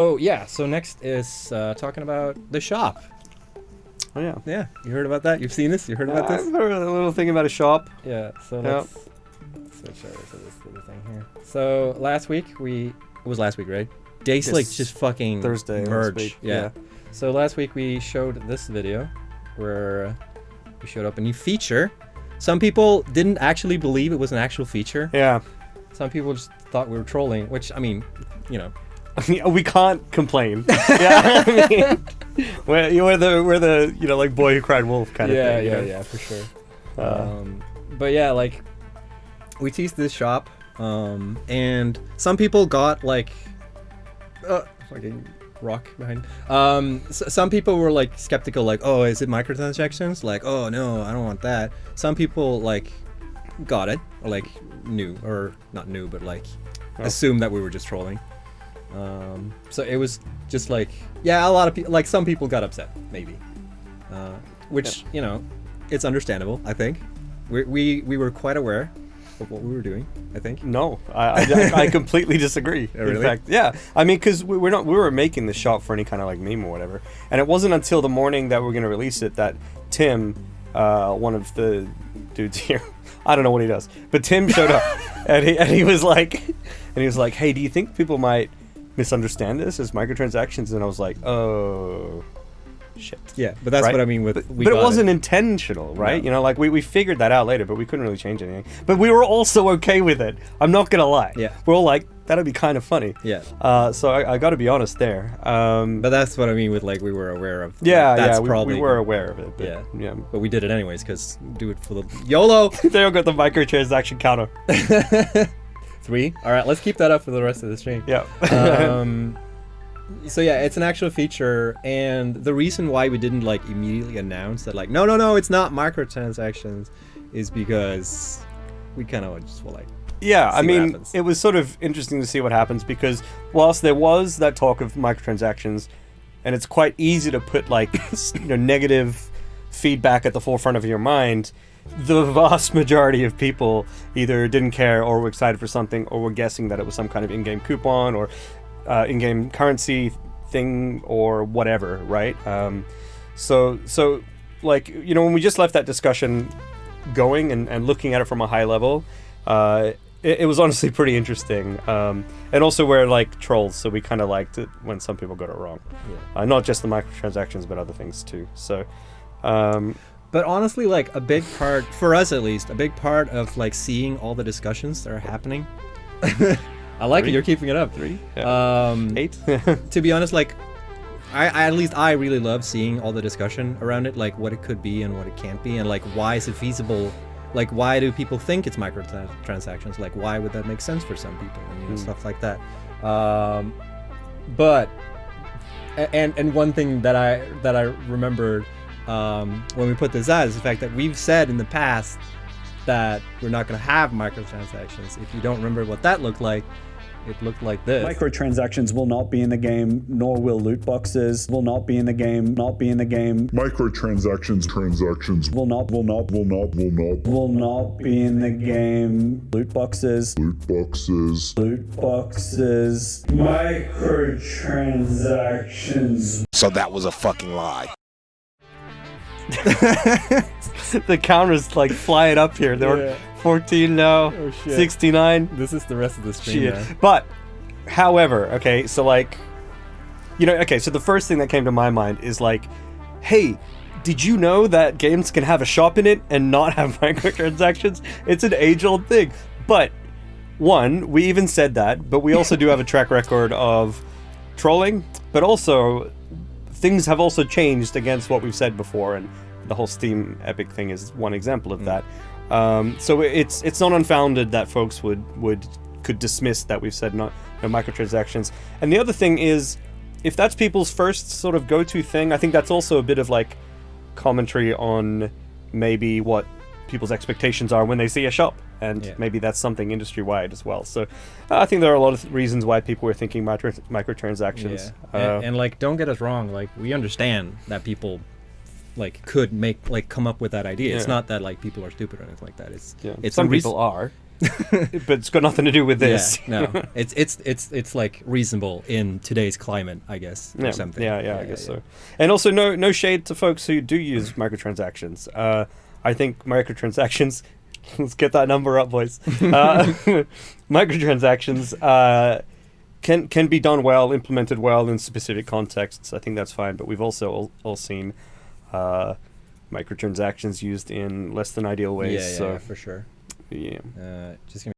Oh yeah, so next is talking about the shop. Oh yeah. Yeah, you heard about that? You've seen this? You heard about this? I've heard a little thing about a shop. Yeah, so let's switch over to this little thing here. So last week it was last week, right? Jace Yes. like just fucking Thursday merged. last week. Yeah. So last week we showed this video where we showed up a new feature. Some people didn't actually believe it was an actual feature. Yeah. Some people just thought we were trolling, which I mean, you know. We can't complain. Yeah. I mean, we're the like boy who cried wolf kind of thing. Yeah, for sure. But yeah, like we teased this shop, and some people got like fucking rock behind. Some people were like skeptical, like, oh, is it microtransactions? Like, oh no, I don't want that. Some people like got it, or like knew, or not knew, but like assumed that we were just trolling. So it was just like, yeah, a lot of people, like some people got upset, maybe, which you know, it's understandable. I think we were quite aware of what we were doing. I think. No, I completely disagree. Oh, really? In fact, yeah, I mean, because we were making the shop for any kind of like meme or whatever, and it wasn't until the morning that we're gonna release it that Tim, one of the dudes here, I don't know what he does, but Tim showed up, and he was like, hey, do you think people might misunderstand this as microtransactions? And I was like, oh shit. Yeah, but that's right? what I mean with but it wasn't intentional, right? No. You know, like we figured that out later, but we couldn't really change anything. But we were also okay with it. I'm not gonna lie. Yeah. We're all like, that'd be kind of funny. Yeah. So I got to be honest there. But that's what I mean with like we were aware of. Yeah, like, that's yeah. probably, we were aware of it. But, Yeah. yeah. But we did it anyways because do it for the YOLO. They all got the microtransaction counter. 3. All right, let's keep that up for the rest of the stream. Yeah. So yeah, it's an actual feature, and the reason why we didn't like immediately announce that like no, it's not microtransactions, is because we kind of just were like, Yeah, I mean, happens. it was sort of interesting to see what happens, because whilst there was that talk of microtransactions, and it's quite easy to put like negative feedback at the forefront of your mind, the vast majority of people either didn't care or were excited for something, or were guessing that it was some kind of in-game coupon or in-game currency thing or whatever, right? So like, when we just left that discussion going and looking at it from a high level, it was honestly pretty interesting. And also we're like trolls, so we kind of liked it when some people got it wrong. Yeah. Not just the microtransactions, but other things too. So, But honestly, like a big part, for us at least, a big part of like seeing all the discussions that are happening. I like 3? it, you're keeping it up. 3? Yeah. 8? To be honest, like at least I really love seeing all the discussion around it, like what it could be and what it can't be, and like why is it feasible, like why do people think it's microtransactions, like why would that make sense for some people, and stuff like that. But and one thing that I remembered when we put this out is the fact that we've said in the past that we're not going to have microtransactions. If you don't remember what that looked like, it looked like this. Microtransactions will not be in the game, nor will loot boxes. Will not be in the game, not be in the game. Microtransactions, transactions Will not be in the game. Loot boxes. loot boxes. Microtransactions. So that was a fucking lie. The counters like flying up here. They're 14 now, Oh, shit. 69. This is the rest of the stream. Shit. Man. But, however, okay, so like, so the first thing that came to my mind is like, hey, did you know that games can have a shop in it and not have microtransactions? It's an age-old thing. But, one, we even said that, but we also do have a track record of trolling, but also things have also changed against what we've said before, and the whole Steam Epic thing is one example of that. So it's not unfounded that folks could dismiss that we've said no microtransactions. And the other thing is, if that's people's first sort of go-to thing, I think that's also a bit of like commentary on maybe what people's expectations are when they see a shop, and maybe that's something industry-wide as well. So I think there are a lot of reasons why people were thinking microtransactions. And like, don't get us wrong, like we understand that people could come up with that idea. It's not that like people are stupid or anything like that. It's some a people are. but it's got nothing to do with this. Yeah, no, it's like reasonable in today's climate, I guess, or something. I guess so. And also, no shade to folks who do use microtransactions. I think microtransactions. Let's get that number up, boys. Microtransactions can be done well, implemented well in specific contexts. I think that's fine. But we've also all seen microtransactions used in less than ideal ways. Yeah, so for sure. Yeah. Just